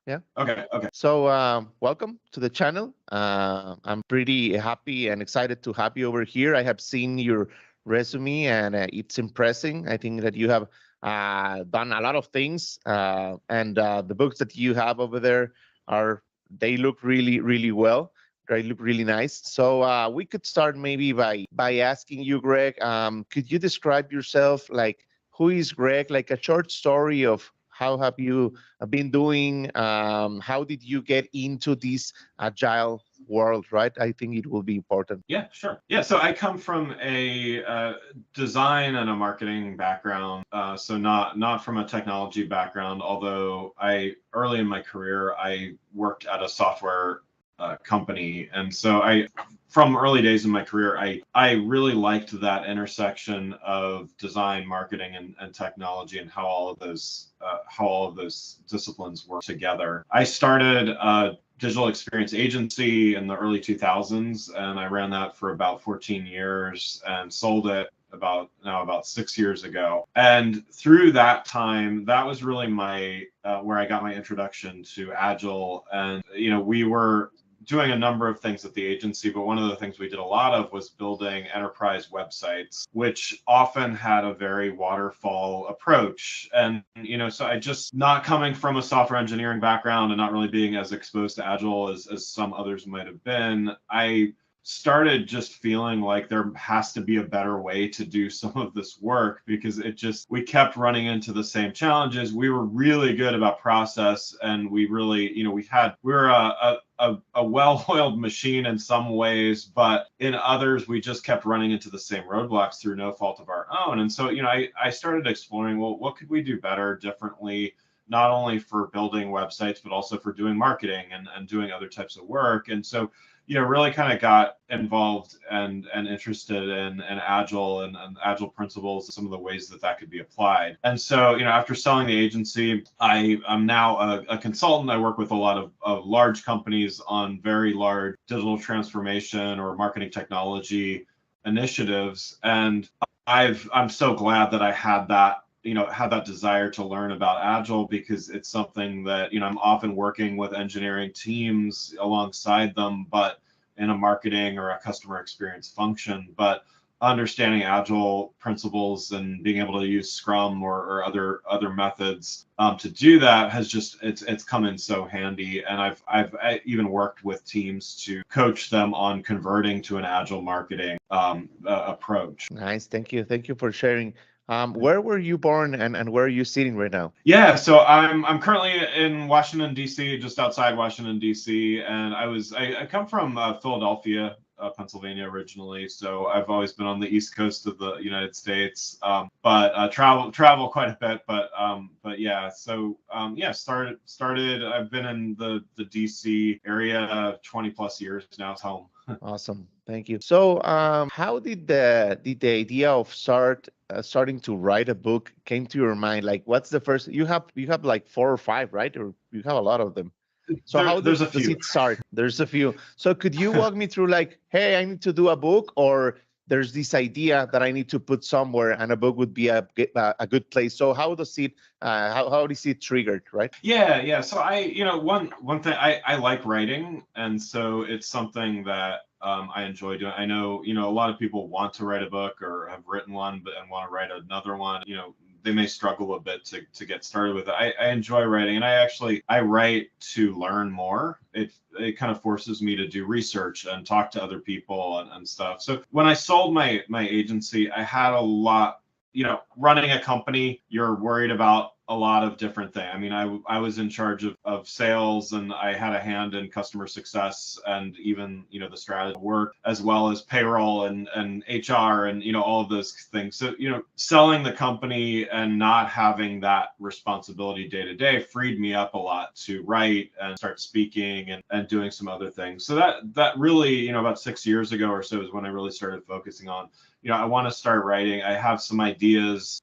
Yeah. Okay. Okay. So, welcome to the channel. I'm pretty happy and excited to have you over here. I have seen your resume and it's impressive. I think that you have done a lot of things, and the books that you have over there are they look really, really well. They look really nice. So we could start maybe by asking you, Greg. Could you describe yourself? Like, who is Greg? Like a short story of how have you been doing? How did you get into this agile world, right? I think it will be important. Yeah, sure. Yeah, so I come from a design and a marketing background, so not from a technology background. Although I early in my career I worked at a software company, and so from early days in my career, I really liked that intersection of design, marketing, and technology, and how all of those disciplines work together. I started digital experience agency in the early 2000s, and I ran that for about 14 years and sold it about 6 years ago. And through that time, that was really my where I got my introduction to Agile. And we were doing a number of things at the agency, but one of the things we did a lot of was building enterprise websites, which often had a very waterfall approach. And, so I just, not coming from a software engineering background and not really being as exposed to Agile as some others might have been, I started just feeling like there has to be a better way to do some of this work, because we kept running into the same challenges. We were really good about process, and we really, we were a well-oiled machine in some ways, but in others we just kept running into the same roadblocks through no fault of our own. And so, I started exploring, well, what could we do better, differently, not only for building websites, but also for doing marketing and doing other types of work. And so, really kind of got involved and interested in Agile and Agile principles, some of the ways that could be applied. And so, after selling the agency, I'm now a consultant. I work with a lot of large companies on very large digital transformation or marketing technology initiatives. And I'm so glad that I had that desire to learn about Agile, because it's something that, I'm often working with engineering teams alongside them, but in a marketing or a customer experience function. But understanding Agile principles and being able to use Scrum or other methods to do that has just it's come in so handy. And I even worked with teams to coach them on converting to an Agile marketing approach. Nice. Thank you for sharing. Where were you born and where are you sitting right now? Yeah, so I'm currently in Washington D.C., just outside Washington D.C., and I come from Philadelphia, Pennsylvania originally. So I've always been on the East Coast of the United States, but travel quite a bit. But yeah, so yeah, started. I've been in the D.C. area 20 plus years now. It's home. Awesome. Thank you. So, how did the idea of starting to write a book came to your mind? Like, what's the first you have like four or five, right? Or you have a lot of them. So how There's a does few. it start? There's a few. So could you walk me through like, hey, I need to do a book, or there's this idea that I need to put somewhere, and a book would be a good place. So how does it how is it triggered, right? Yeah. So one thing, I like writing, and so it's something that I enjoy doing. I know, a lot of people want to write a book or have written one, but and want to write another one. They may struggle a bit to get started with it. I enjoy writing, and I write to learn more. It kind of forces me to do research and talk to other people and stuff. So when I sold my agency, I had a lot. Running a company, you're worried about a lot of different things. I mean, I was in charge of sales, and I had a hand in customer success, and even, the strategy work, as well as payroll and HR and, all of those things. So, selling the company and not having that responsibility day to day freed me up a lot to write and start speaking and doing some other things. So that really, about 6 years ago or so is when I really started focusing on I want to start writing. I have some ideas,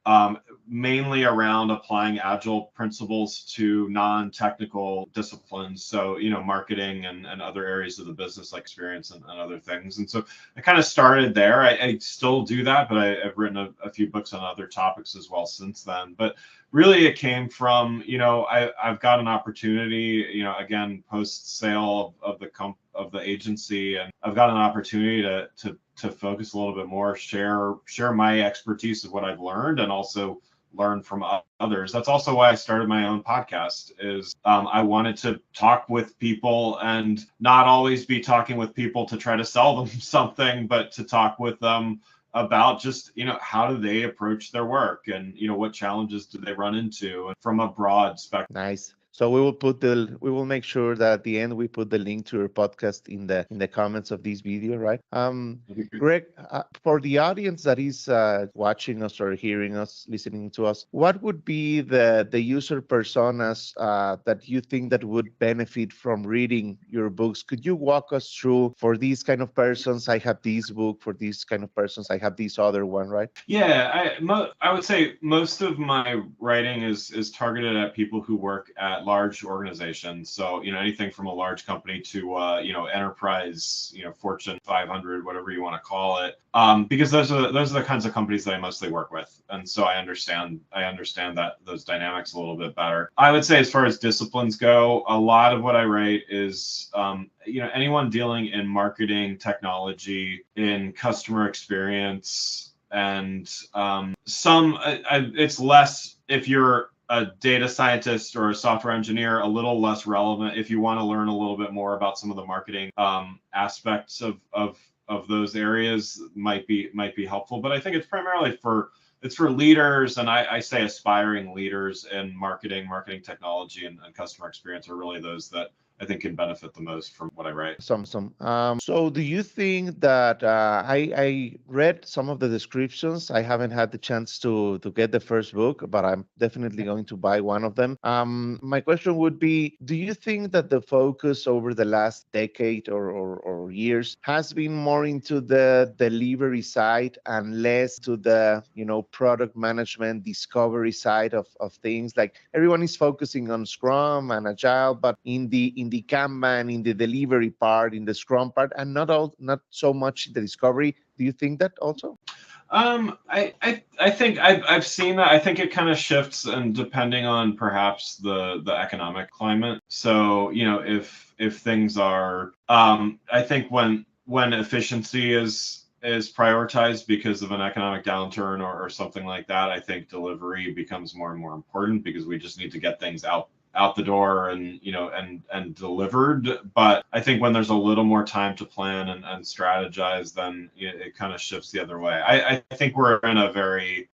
mainly around applying agile principles to non-technical disciplines. So, marketing and other areas of the business like experience and other things. And so I kind of started there. I still do that, but I've written a few books on other topics as well since then. But really it came from, I've got an opportunity, again, post sale of the agency, and I've got an opportunity to focus a little bit more, share my expertise of what I've learned, and also learn from others. That's also why I started my own podcast. Is I wanted to talk with people and not always be talking with people to try to sell them something, but to talk with them about just, how do they approach their work, and, what challenges do they run into, and from a broad spectrum. Nice. So we will make sure that at the end we put the link to your podcast in the comments of this video, right? Greg, for the audience that is watching us or hearing us, listening to us, what would be the user personas that you think that would benefit from reading your books? Could you walk us through, for these kind of persons, I have this book, for these kind of persons, I have this other one, right? Yeah, I would say most of my writing is targeted at people who work at large organizations. So, anything from a large company to, enterprise, Fortune 500, whatever you want to call it. Because those are the kinds of companies that I mostly work with. And so I understand that those dynamics a little bit better. I would say as far as disciplines go, a lot of what I write is, anyone dealing in marketing, technology, in customer experience, and it's less, if you're a data scientist or a software engineer, a little less relevant. If you want to learn a little bit more about some of the marketing aspects of those areas, might be helpful. But I think it's primarily for leaders, and I say aspiring leaders in marketing technology, and customer experience are really those that I think can benefit the most from what I write. Some. So do you think that I read some of the descriptions? I haven't had the chance to get the first book, but I'm definitely going to buy one of them. My question would be, do you think that the focus over the last decade or years has been more into the delivery side and less to the, product management, discovery side of things? Like, everyone is focusing on Scrum and Agile, but in the Kanban, in the delivery part, in the Scrum part, and not so much in the discovery. Do you think that also? I think I've seen that. I think it kind of shifts, and depending on perhaps the economic climate. So, if things are, I think when efficiency is prioritized because of an economic downturn or something like that, I think delivery becomes more and more important, because we just need to get things out the door and and delivered. But I think when there's a little more time to plan and strategize, then it kind of shifts the other way. I think we're in a very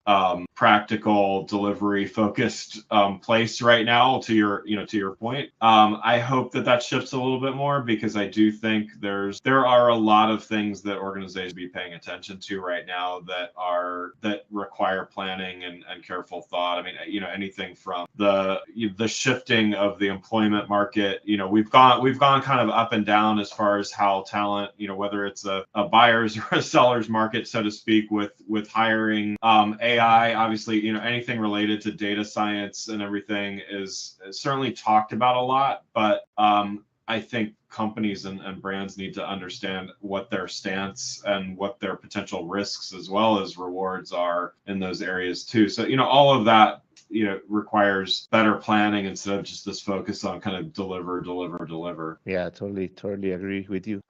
practical, delivery focused place right now, to your point. I hope that shifts a little bit more, because I do think there are a lot of things that organizations be paying attention to right now that require planning and careful thought. I mean, anything from the shifting of the employment market. We've gone kind of up and down as far as how talent, whether it's a buyer's or a seller's market, so to speak, with hiring. AI, obviously, anything related to data science and everything is certainly talked about a lot, but I think companies and brands need to understand what their stance and what their potential risks as well as rewards are in those areas too. So, all of that requires better planning instead of just this focus on kind of deliver. Yeah, totally agree with you.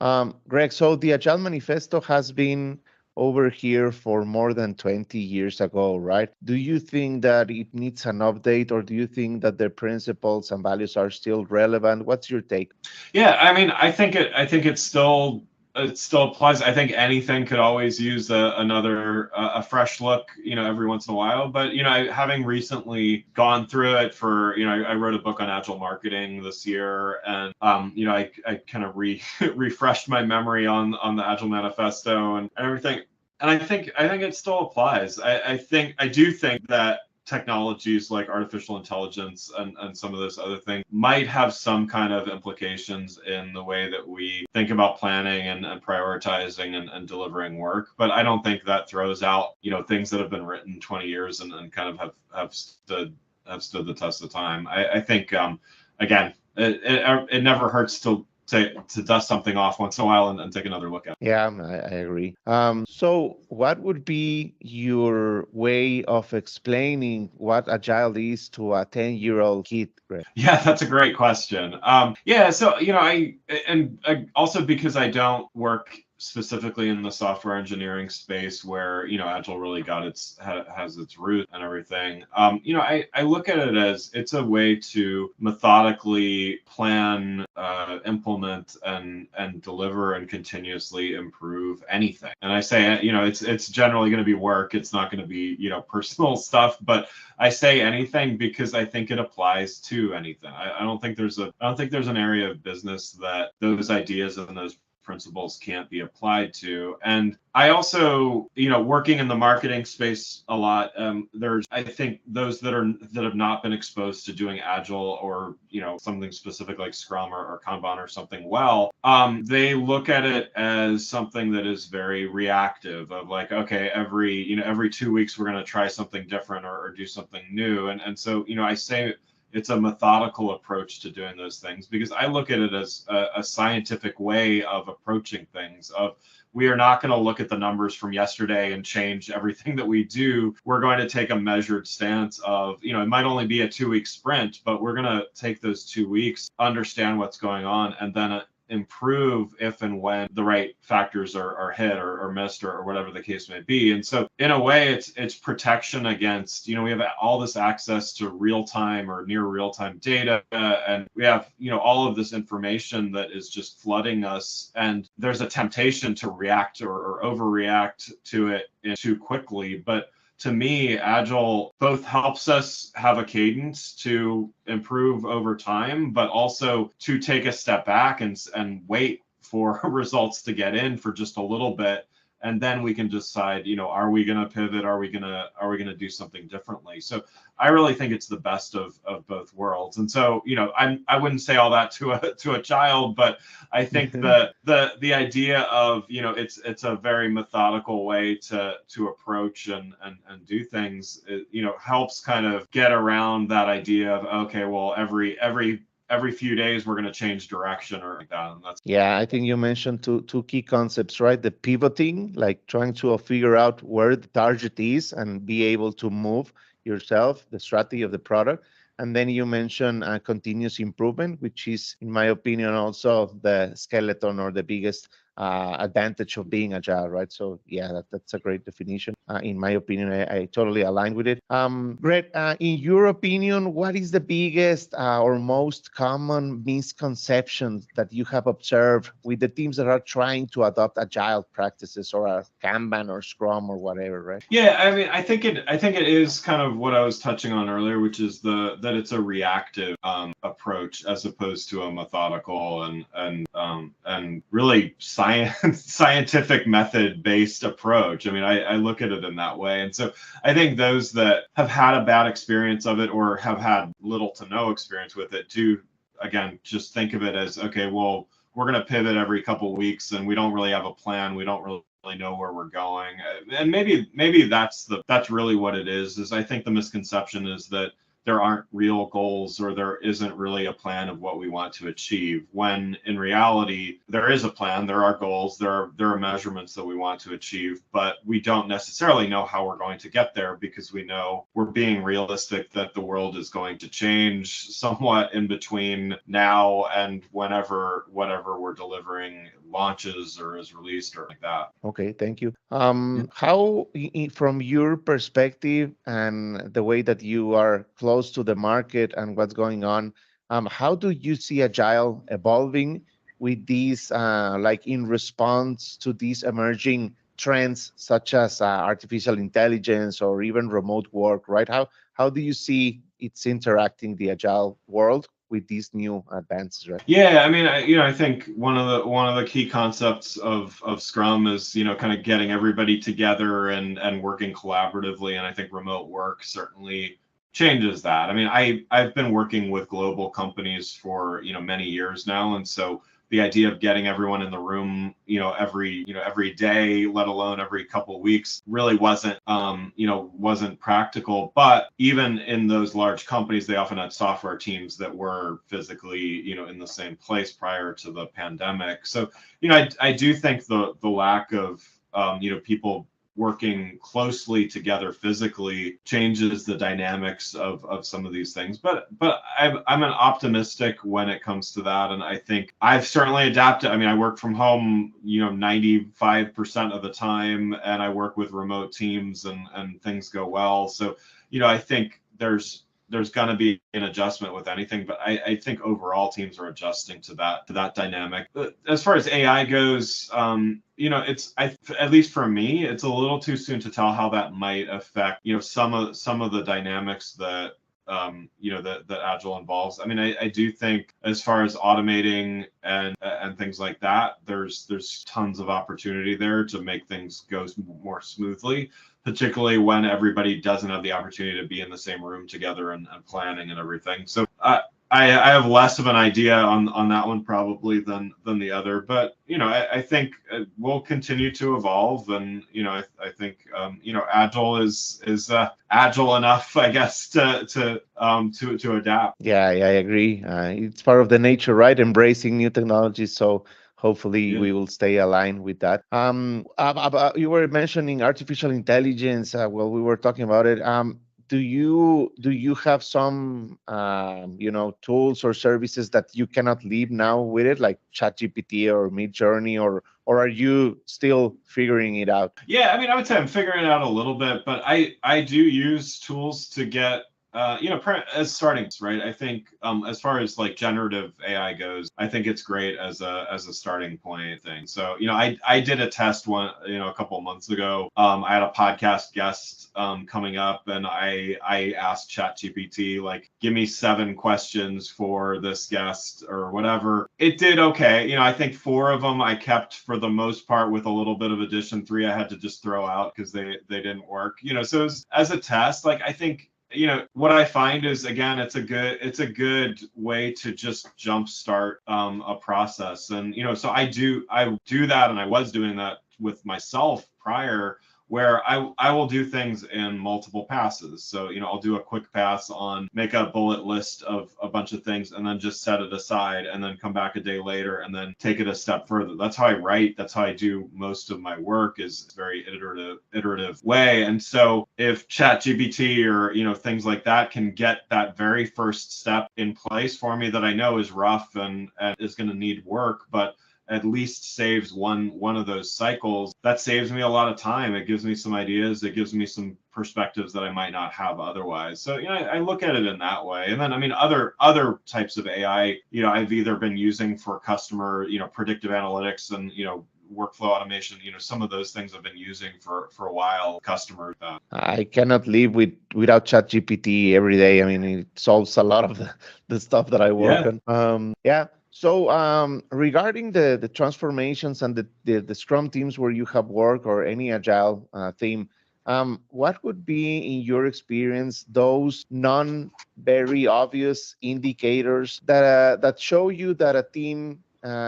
Greg, so the Agile Manifesto has been over here for more than 20 years ago, right? Do you think that it needs an update, or do you think that the principles and values are still relevant? What's your take? Yeah, I mean, I think it still applies. I think anything could always use a fresh look, every once in a while. But having recently gone through it for, I wrote a book on agile marketing this year, and I kind of refreshed my memory on the Agile Manifesto and everything. And I think it still applies. I do think that technologies like artificial intelligence and some of those other things might have some kind of implications in the way that we think about planning and prioritizing and delivering work. But I don't think that throws out, things that have been written 20 years and kind of have stood the test of time. I think, again, it never hurts to dust something off once in a while and take another look at it. Yeah, I agree. So what would be your way of explaining what agile is to a 10-year-old kid, Greg? Yeah, that's a great question. Yeah, so I also, because I don't work specifically in the software engineering space where agile really has its root and everything. I look at it as it's a way to methodically plan, implement, and deliver and continuously improve anything. And I say it's generally going to be work. It's not going to be personal stuff, but I say anything because I think it applies to anything. I don't think there's an area of business that those ideas and those principles can't be applied to. And I also, working in the marketing space a lot, I think those that have not been exposed to doing agile or something specific like Scrum or Kanban or something they look at it as something that is very reactive, of like, okay, every 2 weeks we're going to try something different or do something new. And so I say it's a methodical approach to doing those things, because I look at it as a scientific way of approaching things. We are not going to look at the numbers from yesterday and change everything that we do. We're going to take a measured stance of, it might only be a 2-week sprint, but we're going to take those 2 weeks, understand what's going on, and then improve if and when the right factors are hit or missed or whatever the case may be. And so in a way, it's protection against, we have all this access to real-time or near real-time data, and we have, all of this information that is just flooding us. And there's a temptation to react or overreact to it too quickly. But to me, Agile both helps us have a cadence to improve over time, but also to take a step back and wait for results to get in for just a little bit. And then we can decide, are we going to pivot? Are we going to do something differently? So I really think it's the best of both worlds. And so, I wouldn't say all that to a child, but I think the idea of, it's a very methodical way to approach and do things, helps kind of get around that idea of, okay, well, every few days we're going to change direction or like that. And yeah, I think you mentioned two key concepts, right? The pivoting, like trying to figure out where the target is and be able to move yourself, the strategy of the product. And then you mentioned continuous improvement, which is, in my opinion, also the skeleton or the biggest advantage of being agile, right? So yeah, that's a great definition. In my opinion, I totally align with it. Greg, in your opinion, what is the biggest or most common misconceptions that you have observed with the teams that are trying to adopt agile practices or a Kanban or Scrum or whatever, right? Yeah, I mean, I think it is kind of what I was touching on earlier, which is that it's a reactive approach as opposed to a methodical and really scientific method based approach. I mean, I look at it in that way. And so I think those that have had a bad experience of it or have had little to no experience with it do, again, just think of it as, okay, well, we're going to pivot every couple of weeks and we don't really have a plan. We don't really know where we're going. And maybe that's really what it is I think the misconception is that there aren't real goals or there isn't really a plan of what we want to achieve, when in reality there is a plan, there are goals, there are measurements that we want to achieve, but we don't necessarily know how we're going to get there, because we know we're being realistic that the world is going to change somewhat in between now and whatever we're delivering launches or is released or like that. Okay, thank you. How, from your perspective and the way that you are close to the market and what's going on, how do you see Agile evolving with these, like in response to these emerging trends such as artificial intelligence or even remote work, right? How do you see it's interacting the Agile world with these new advances, right? Yeah, I mean, I think one of the key concepts of Scrum is, kind of getting everybody together and working collaboratively, and I think remote work certainly changes that. I mean, I've been working with global companies for, many years now, and so the idea of getting everyone in the room, every day, let alone every couple of weeks, really wasn't practical. But even in those large companies, they often had software teams that were physically, in the same place prior to the pandemic. So, I do think the lack of, people working closely together physically changes the dynamics of some of these things. But I'm an optimistic when it comes to that, and I think I've certainly adapted. I mean, I work from home, 95% of the time, and I work with remote teams, and things go well. So, I think there's going to be an adjustment with anything, but I think overall teams are adjusting to that dynamic. As far as AI goes, at least for me, it's a little too soon to tell how that might affect, some of the dynamics that that Agile involves. I mean, I do think as far as automating and things like that, there's tons of opportunity there to make things go more smoothly, particularly when everybody doesn't have the opportunity to be in the same room together and planning and everything. So I have less of an idea on that one probably than the other, but I think we'll continue to evolve, and I think Agile is agile enough, I guess, to adapt. Yeah, I agree. It's part of the nature, right? Embracing new technologies. So hopefully Yeah. we will stay aligned with that. You were mentioning artificial intelligence. Well, we were talking about it. Do you have some tools or services that you cannot leave now with it, like ChatGPT or Midjourney, or are you still figuring it out? Yeah, I mean, I would say I'm figuring it out a little bit, but I do use tools to get as startings, right? I think as far as like generative AI goes, I think it's great as a starting point thing. So I did a test one a couple of months ago. I had a podcast guest coming up, and I asked ChatGPT, like, give me 7 questions for this guest or whatever. It did okay. I think 4 of them I kept for the most part, with a little bit of addition. 3 I had to just throw out because they didn't work. So it was, as a test, like, I think what I find is, again, it's a good way to just jumpstart a process. And so I do that, and I was doing that with myself prior, where I will do things in multiple passes. So I'll do a quick pass on, make a bullet list of a bunch of things, and then just set it aside, and then come back a day later and then take it a step further. That's how I write. That's how I do most of my work, is a very iterative way. And so if ChatGPT or things like that can get that very first step in place for me, that I know is rough and is going to need work, but at least saves one of those cycles, that saves me a lot of time. It gives me some ideas. It gives me some perspectives that I might not have otherwise. So I look at it in that way. And then, I mean, other types of AI, I've either been using for customer, predictive analytics and workflow automation. Some of those things I've been using for a while. Customers. I cannot live without ChatGPT every day. I mean, it solves a lot of the stuff that I work on. Yeah. So regarding the transformations and the Scrum teams where you have worked, or any Agile theme, what would be, in your experience, those very obvious indicators that show you that a team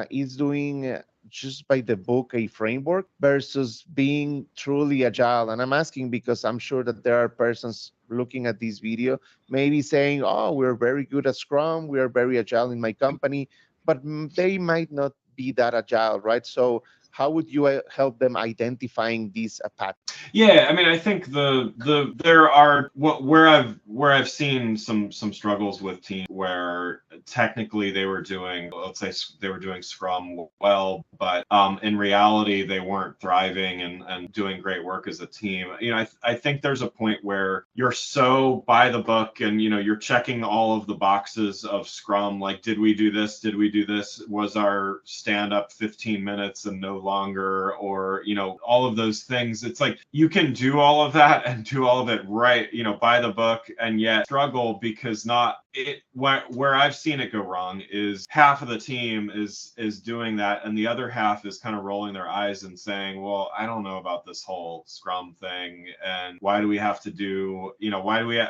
is doing just by the book a framework versus being truly agile? And I'm asking because I'm sure that there are persons looking at this video maybe saying, oh, we're very good at Scrum, we are very agile in my company, but they might not be that agile, right? So how would you help them identifying these patterns? Yeah, I mean, I think there are where I've seen some struggles with teams where technically they were doing, let's say they were doing Scrum well, but in reality they weren't thriving and doing great work as a team. I think there's a point where you're so by the book, and you're checking all of the boxes of Scrum, like, did we do this? Did we do this? Was our stand up 15 minutes and no longer? Or all of those things. It's like you can do all of that and do all of it right, by the book, and yet struggle because where I've seen it go wrong is half of the team is doing that, and the other half is kind of rolling their eyes and saying, well, I don't know about this whole Scrum thing, and why do we have to do, why do we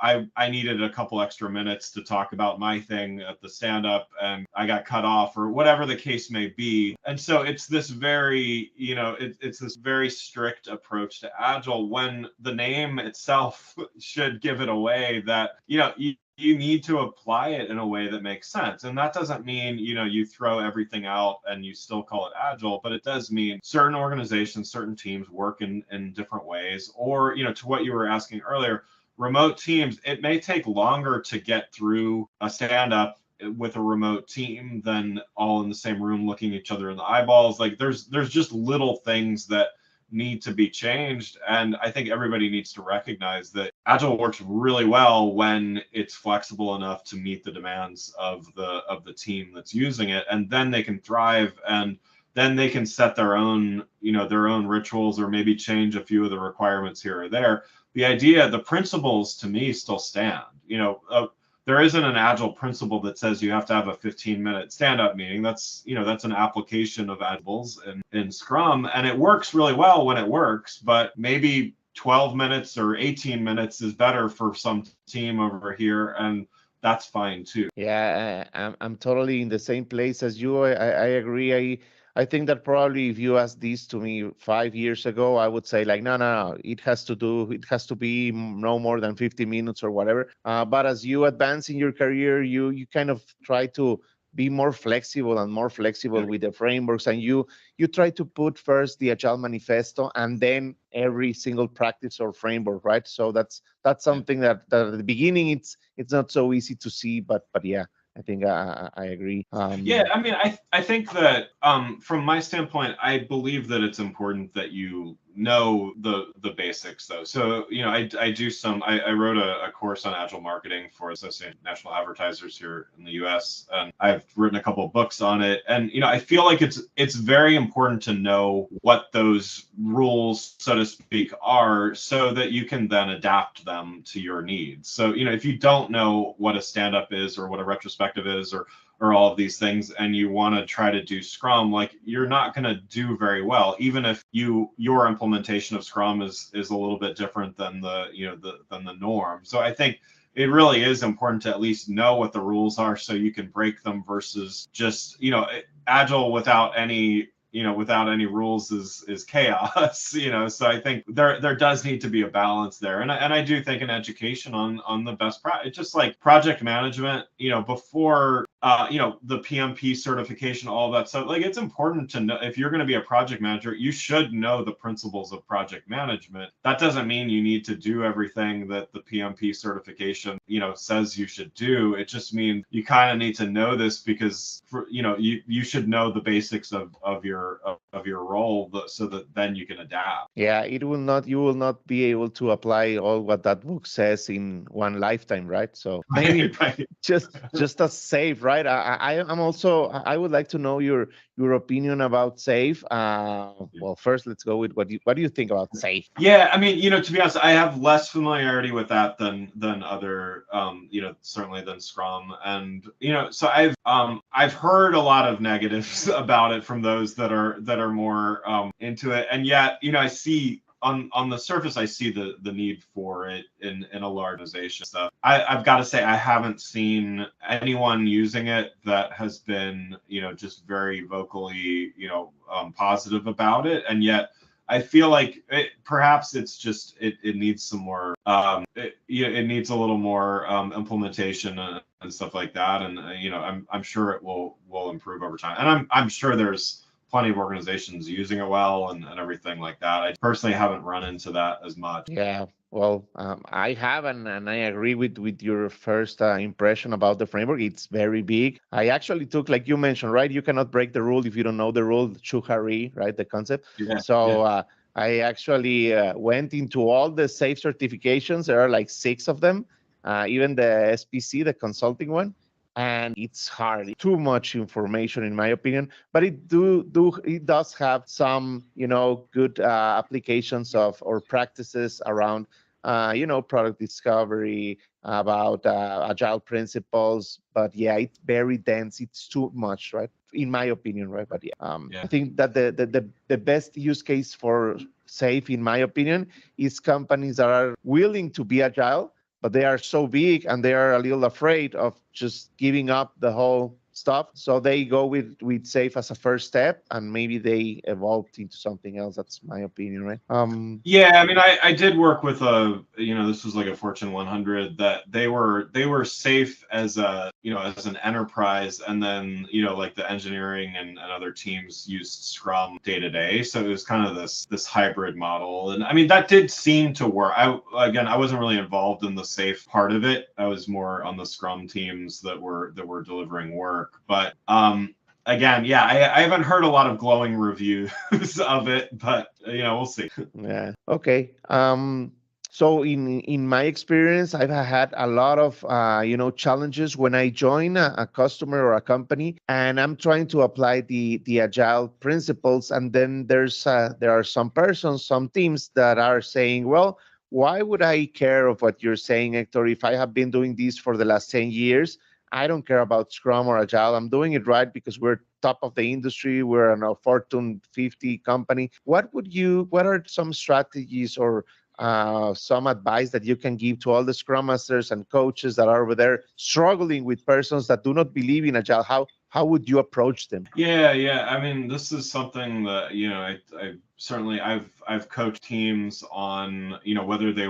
I needed a couple extra minutes to talk about my thing at the stand up and I got cut off, or whatever the case may be. And so it's this very, it's this very strict approach to Agile, when the name itself should give it away that, you need to apply it in a way that makes sense. And that doesn't mean, you throw everything out and you still call it Agile, but it does mean certain organizations, certain teams work in different ways. Or, to what you were asking earlier, remote teams, it may take longer to get through a stand-up with a remote team than all in the same room looking each other in the eyeballs. Like there's just little things that need to be changed. And I think everybody needs to recognize that Agile works really well when it's flexible enough to meet the demands of the team that's using it. And then they can thrive, and then they can set their own rituals, or maybe change a few of the requirements here or there. The principles to me still stand. There isn't an Agile principle that says you have to have a 15-minute stand-up meeting. That's an application of Agiles in Scrum, and it works really well when it works, but maybe 12 minutes or 18 minutes is better for some team over here, and that's fine too. Yeah, I'm totally in the same place as you. I agree. I think that probably if you asked this to me 5 years ago, I would say like, no, it has to be no more than 50 minutes or whatever. But as you advance in your career, you kind of try to be more flexible with the frameworks, and you try to put first the Agile Manifesto and then every single practice or framework, right? So that's something that at the beginning it's not so easy to see, but yeah. I think I agree. Yeah, I mean, I think that from my standpoint, I believe that it's important that you know the basics, though. So I wrote a course on Agile marketing for Associated National Advertisers here in the U.S., and I've written a couple of books on it. And I feel like it's very important to know what those rules, so to speak, are, so that you can then adapt them to your needs. So if you don't know what a stand-up is, or what a retrospective is, or all of these things, and you want to try to do Scrum, like you're not going to do very well, even if your implementation of Scrum is a little bit different than the norm. So I think it really is important to at least know what the rules are, so you can break them, versus just Agile without any rules is chaos. So I think there does need to be a balance there, and I do think an education on the best practice. It's just like project management, before the PMP certification, all that stuff. Like, it's important to know, if you're going to be a project manager, you should know the principles of project management. That doesn't mean you need to do everything that the PMP certification says you should do. It just means you kind of need to know this, because you should know the basics of your role, so that then you can adapt. Yeah, you will not be able to apply all what that book says in one lifetime, right? So maybe Right. just as safe, right? I would like to know your opinion about safe. Well, first let's go with what do you think about safe? Yeah, I mean, to be honest, I have less familiarity with that than other, certainly than Scrum, and so I've heard a lot of negatives about it from those that are more into it, and yet I see on the surface, I see the need for it in a large organization. So I've got to say, I haven't seen anyone using it that has been just very vocally positive about it, and yet I feel like perhaps it's just it needs some more it needs a little more implementation and stuff like that, and I'm sure it will improve over time, and I'm sure there's plenty of organizations using it well and everything like that. I personally haven't run into that as much. Yeah, well, I have, and I agree with your first impression about the framework. It's very big. I actually took, like you mentioned, right? You cannot break the rule if you don't know the rule, Chuhari, right? The concept. Yeah, So yeah. I actually went into all the safe certifications. There are like 6 of them, even the SPC, the consulting one. and it's hard. Too much information, in my opinion. But it does have some, good applications of or practices around, product discovery, about agile principles. But yeah, it's very dense. It's too much, right? In my opinion, right? But yeah, Yeah. I think that the best use case for safe, in my opinion, is companies that are willing to be agile, but they are so big and they are a little afraid of just giving up the whole stuff. So they go with safe as a first step, and maybe they evolved into something else. That's my opinion, right? Yeah, I mean, I did work with this was like a Fortune 100 that they were safe as as an enterprise, and then, like the engineering and other teams used Scrum day to day. So it was kind of this hybrid model. And I mean, that did seem to work. I wasn't really involved in the safe part of it. I was more on the Scrum teams that were delivering work. But again, yeah, I haven't heard a lot of glowing reviews of it, but we'll see. Yeah. Okay. So in my experience, I've had a lot of challenges when I join a customer or a company, and I'm trying to apply the agile principles, and then there are some persons, some teams that are saying, well, why would I care of what you're saying, Hector? If I have been doing this for the last 10 years, I don't care about Scrum or Agile. I'm doing it right because we're top of the industry. We're a Fortune 50 company. What are some strategies or some advice that you can give to all the Scrum Masters and coaches that are over there struggling with persons that do not believe in Agile? How would you approach them? Yeah. I mean, this is something that I certainly I've coached teams on, whether they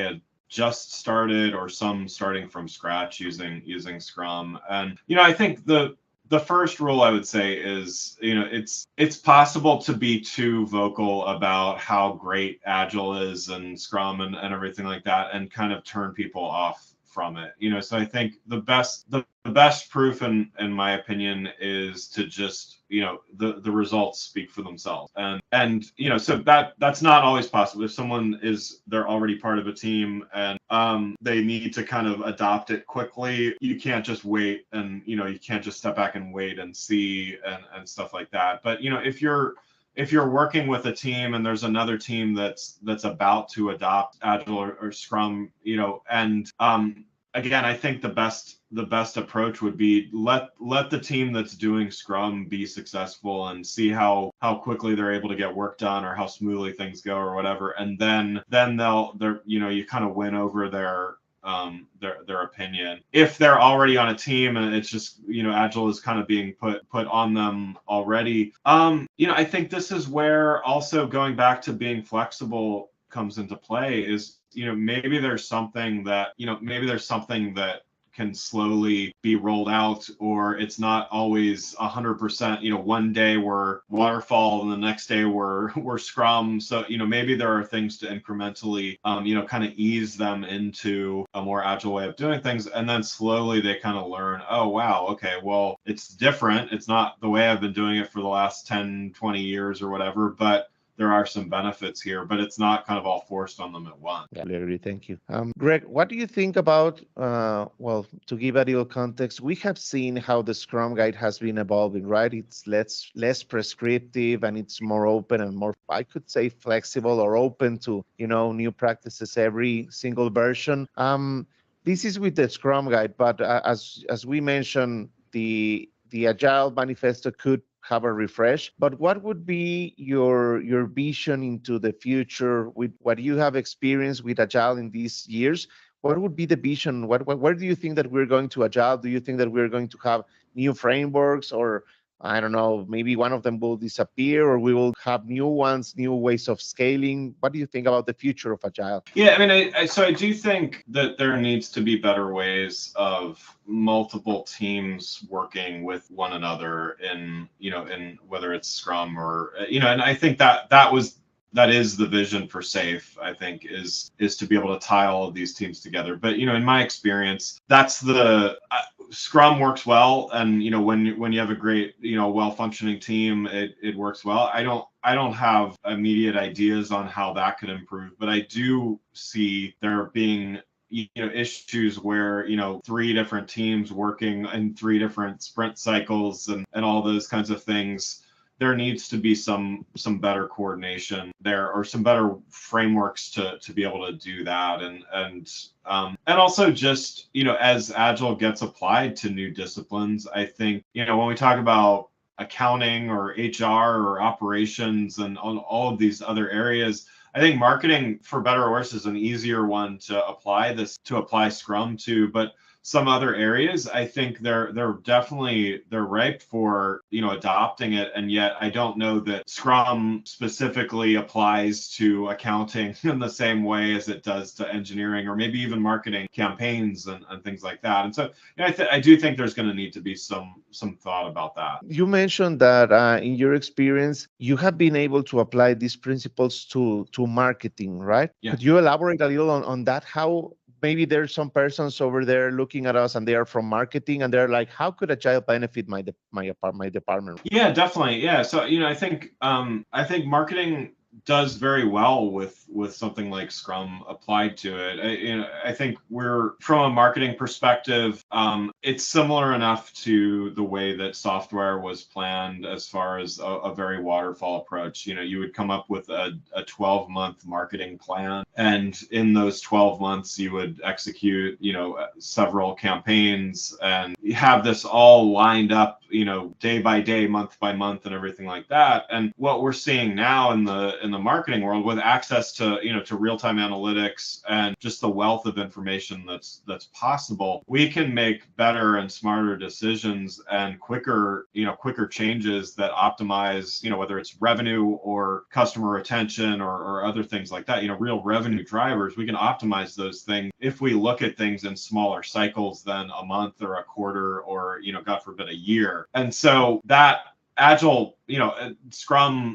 had just started or some starting from scratch using Scrum. And I think the first rule I would say is, it's possible to be too vocal about how great Agile is and Scrum and everything like that, and kind of turn people off from it. So I think the best proof, in my opinion, is to just, the results speak for themselves. And so that's not always possible. If someone they're already part of a team and they need to kind of adopt it quickly, you can't just wait, and you can't just step back and wait and see and stuff like that. But if you're working with a team and there's another team that's about to adopt Agile or Scrum, and again, I think the best approach would be let the team that's doing Scrum be successful and see how quickly they're able to get work done, or how smoothly things go, or whatever, and then they're you kind of win over their opinion. If they're already on a team and it's just Agile is kind of being put on them already, I think this is where also going back to being flexible comes into play. Is maybe there's something that can slowly be rolled out, or it's not always 100%. One day we're waterfall and the next day we're Scrum. So maybe there are things to incrementally kind of ease them into a more agile way of doing things, and then slowly they kind of learn, oh wow, okay, well, it's different, it's not the way I've been doing it for the last 10-20 years or whatever, but there are some benefits here, but it's not kind of all forced on them at once. Yeah, absolutely. Thank you. Greg, what do you think about, well, to give a little context, we have seen how the Scrum Guide has been evolving, right? It's less prescriptive, and it's more open and more, I could say, flexible or open to, new practices every single version. This is with the Scrum Guide, but as we mentioned, the Agile Manifesto could have a refresh. But what would be your vision into the future with what you have experienced with Agile in these years? What would be the vision? Where do you think that we're going to Agile? Do you think that we're going to have new frameworks, or I don't know, maybe one of them will disappear, or we will have new ones, new ways of scaling? What do you think about the future of Agile? Yeah, I mean, I do think that there needs to be better ways of multiple teams working with one another in whether it's Scrum or, and I think that is the vision for SAFE, I think, is to be able to tie all of these teams together. But, in my experience, that's Scrum works well. And, when you have a great, well-functioning team, it works well. I don't have immediate ideas on how that could improve, but I do see there being issues where, 3 different teams working in 3 different sprint cycles and all those kinds of things. There needs to be some better coordination there, or some better frameworks to be able to do that. And also just, as Agile gets applied to new disciplines, I think, when we talk about accounting or HR or operations and on all of these other areas, I think marketing, for better or worse, is an easier one to apply Scrum to. But some other areas, I think they're ripe for, adopting it. And yet I don't know that Scrum specifically applies to accounting in the same way as it does to engineering, or maybe even marketing campaigns and things like that. And so I do think there's going to need to be some thought about that. You mentioned that in your experience, you have been able to apply these principles to marketing, right? Yeah. Could you elaborate a little on that? How maybe there's some persons over there looking at us and they are from marketing and they're like, how could Agile benefit my department? Yeah, definitely. Yeah. So, I think marketing does very well with something like Scrum applied to it. I think we're, from a marketing perspective, it's similar enough to the way that software was planned, as far as a very waterfall approach. You would come up with a 12-month marketing plan, and in those 12 months you would execute, several campaigns, and you have this all lined up, day by day, month by month, and everything like that. And what we're seeing now in the marketing world, with access to to real-time analytics and just the wealth of information that's possible, we can make better and smarter decisions and quicker changes that optimize, whether it's revenue or customer retention or other things like that, real revenue drivers. We can optimize those things if we look at things in smaller cycles than a month or a quarter, or God forbid, a year. And so that Agile, Scrum,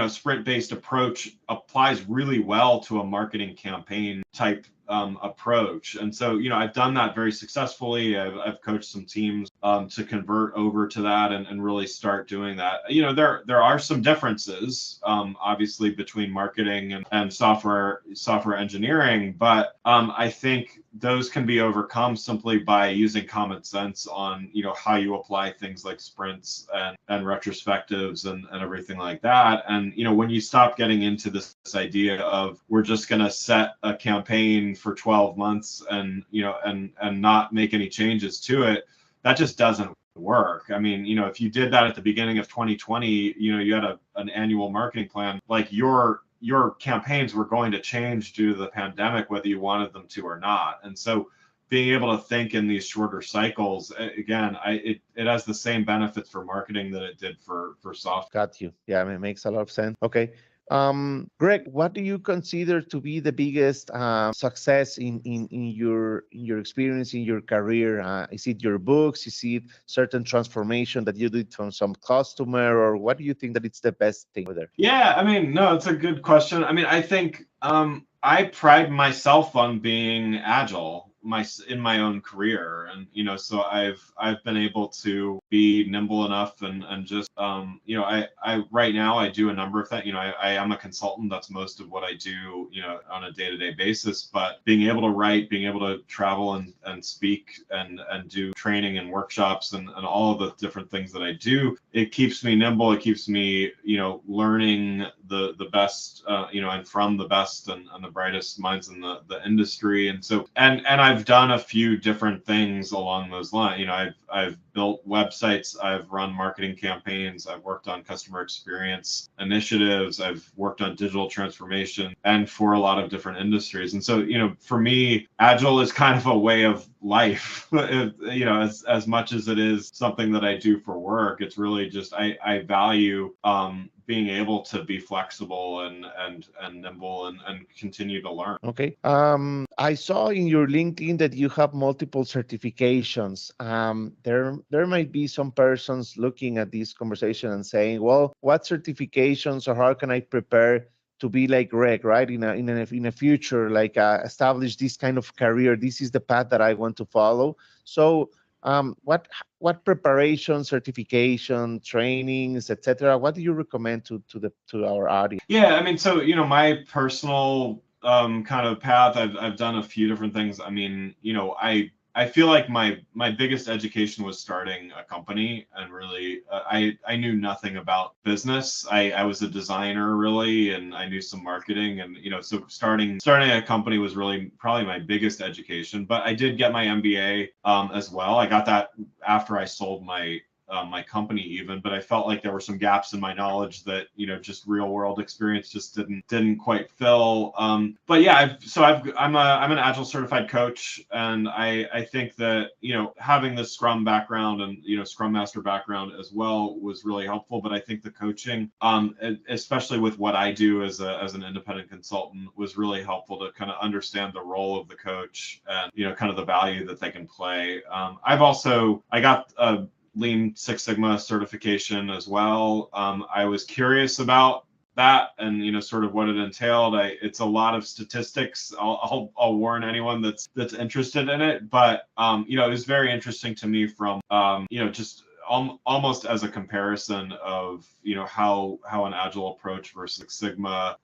sprint-based approach applies really well to a marketing campaign type approach. And so, I've done that very successfully. I've coached some teams to convert over to that and really start doing that. There are some differences, obviously, between marketing and software engineering, but I think those can be overcome simply by using common sense on, how you apply things like sprints and retrospectives and everything like that. And, when you stop getting into this idea of, we're just going to set a campaign for 12 months and not make any changes to it, that just doesn't work. I mean, if you did that at the beginning of 2020, you had an annual marketing plan, like your campaigns were going to change due to the pandemic, whether you wanted them to or not. And so being able to think in these shorter cycles, again, it has the same benefits for marketing that it did for software. Got you. Yeah, I mean, it makes a lot of sense. Okay. Greg, what do you consider to be the biggest success in your experience in your career? Is it your books? Is it certain transformation that you did from some customer, or what do you think that it's the best thing there? Yeah, I mean, no, it's a good question. I mean, I think I pride myself on being agile in my own career, and so I've been able to be nimble enough and just I right now I do a number of things. I am a consultant. That's most of what I do on a day-to-day basis. But being able to write, being able to travel and speak and do training and workshops and all of the different things that I do, it keeps me nimble. It keeps me learning the best and from the best and the brightest minds in the industry. And so and I've done a few different things along those lines. I've built websites, I've run marketing campaigns, I've worked on customer experience initiatives, I've worked on digital transformation, and for a lot of different industries. And so, for me, Agile is kind of a way of life, as much as it is something that I do for work. It's really just, I value being able to be flexible and nimble and continue to learn. Okay. I saw in your LinkedIn that you have multiple certifications. There might be some persons looking at this conversation and saying, well, what certifications or how can I prepare to be like Greg, right? In a future, like establish this kind of career. This is the path that I want to follow. So what preparation, certification, trainings, etc., what do you recommend to our audience? Yeah, I mean, so my personal kind of path. I've done a few different things. I mean, I feel like my biggest education was starting a company, and really I knew nothing about business. I was a designer really, and I knew some marketing, and so starting a company was really probably my biggest education. But I did get my MBA as well. I got that after I sold my company even, but I felt like there were some gaps in my knowledge that just real world experience just didn't quite fill. But yeah, I'm an Agile certified coach, and I think that having the Scrum background and Scrum Master background as well was really helpful. But I think the coaching, especially with what I do as an independent consultant, was really helpful to kind of understand the role of the coach and kind of the value that they can play. I got a Lean Six Sigma certification as well. I was curious about that and sort of what it entailed. It's a lot of statistics. I'll warn anyone that's interested in it, but it was very interesting to me from just almost as a comparison of how an agile approach versus Six Sigma.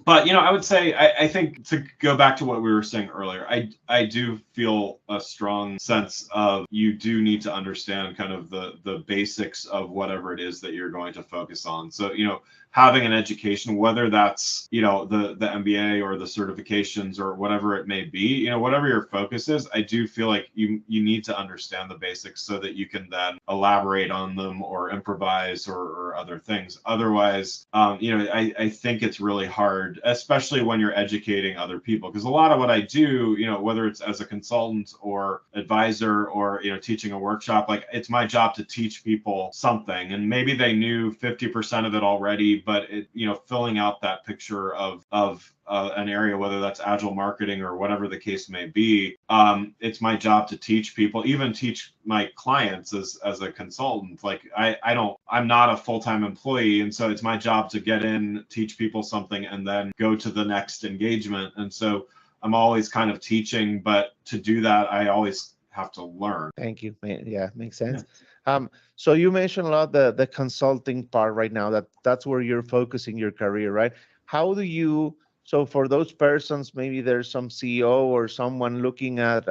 But I would say I think, to go back to what we were saying earlier, I do feel a strong sense of you do need to understand kind of the basics of whatever it is that you're going to focus on. So having an education, whether that's the MBA or the certifications or whatever it may be, whatever your focus is, I do feel like you need to understand the basics so that you can then elaborate on them or improvise or other things. Otherwise, I think it's really hard, especially when you're educating other people, because a lot of what I do, whether it's as a consultant or advisor or teaching a workshop, like it's my job to teach people something, and maybe they knew 50% of it already, but filling out that picture of an area, whether that's agile marketing or whatever the case may be, it's my job to teach people, even teach my clients as a consultant. Like I'm not a full-time employee, and so it's my job to get in, teach people something, and then go to the next engagement. And so I'm always kind of teaching, but to do that, I always have to learn. Thank you. Yeah, makes sense. Yeah. So you mentioned a lot the consulting part right now, that's where you're focusing your career, right? How do you, so for those persons, maybe there's some CEO or someone looking at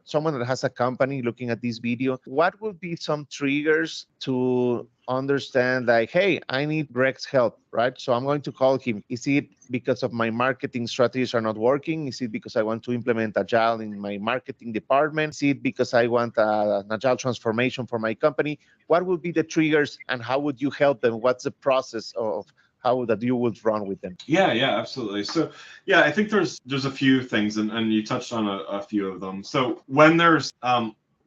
someone that has a company looking at this video, what would be some triggers to understand, like, hey, I need Greg's help, right? So I'm going to call him. Is it because of my marketing strategies are not working? Is it because I want to implement Agile in my marketing department? Is it because I want an Agile transformation for my company? What would be the triggers, and how would you help them? What's the process of how that you would run with them? Yeah, absolutely. So yeah, I think there's a few things, and you touched on a few of them. So when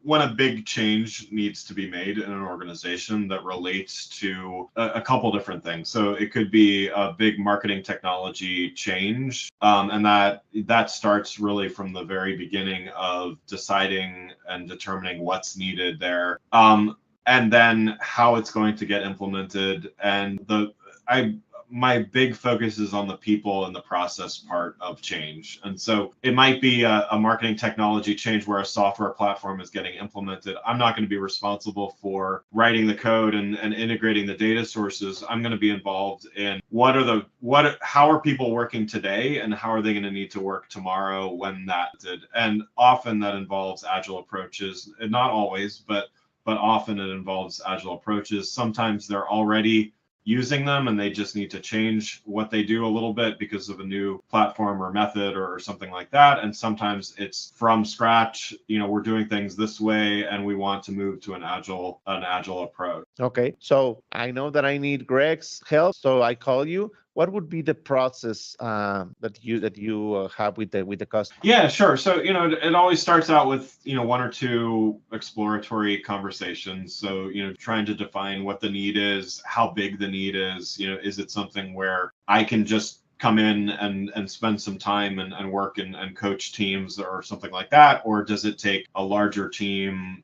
when a big change needs to be made in an organization that relates to a couple different things. So it could be a big marketing technology change, and that starts really from the very beginning of deciding and determining what's needed there, and then how it's going to get implemented. And my big focus is on the people and the process part of change. And so it might be a marketing technology change where a software platform is getting implemented. I'm not going to be responsible for writing the code and integrating the data sources. I'm going to be involved in how are people working today, and how are they going to need to work tomorrow when that did. And often that involves agile approaches, and not always, but often it involves agile approaches. Sometimes they're already using them and they just need to change what they do a little bit because of a new platform or method or something like that. And sometimes it's from scratch, we're doing things this way and we want to move to an agile approach. Okay, so I know that I need Greg's help, so I call you. What would be the process that you have with the customer? Yeah, sure. So it always starts out with one or two exploratory conversations. So trying to define what the need is, how big the need is. Is it something where I can just come in and spend some time and work and coach teams or something like that, or does it take a larger team,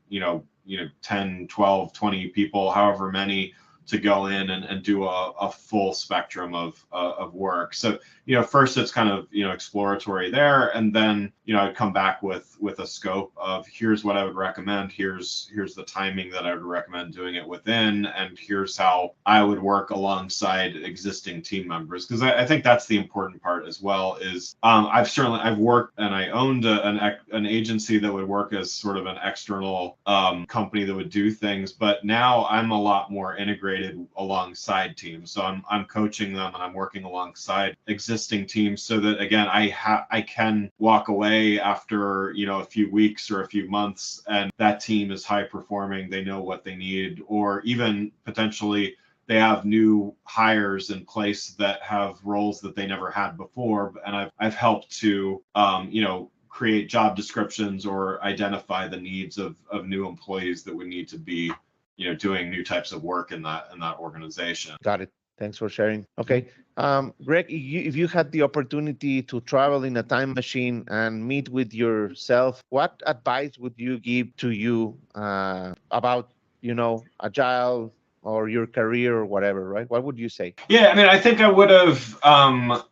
10, 12, 20 people, however many, to go in and do a full spectrum of work. So, first it's kind of, exploratory there. And then, I'd come back with a scope of here's what I would recommend. Here's the timing that I would recommend doing it within. And here's how I would work alongside existing team members. Because I think that's the important part as well is I've worked and I owned an agency that would work as sort of an external company that would do things. But now I'm a lot more integrated alongside teams. So I'm coaching them and I'm working alongside existing teams so that, again, I can walk away after, a few weeks or a few months and that team is high performing. They know what they need, or even potentially they have new hires in place that have roles that they never had before. And I've helped to, create job descriptions or identify the needs of new employees that would need to be, doing new types of work in that organization. Got it. Thanks for sharing. Okay. Greg, if you had the opportunity to travel in a time machine and meet with yourself, what advice would you give to you about, agile or your career or whatever, right? What would you say? Yeah, I mean, I think I would have,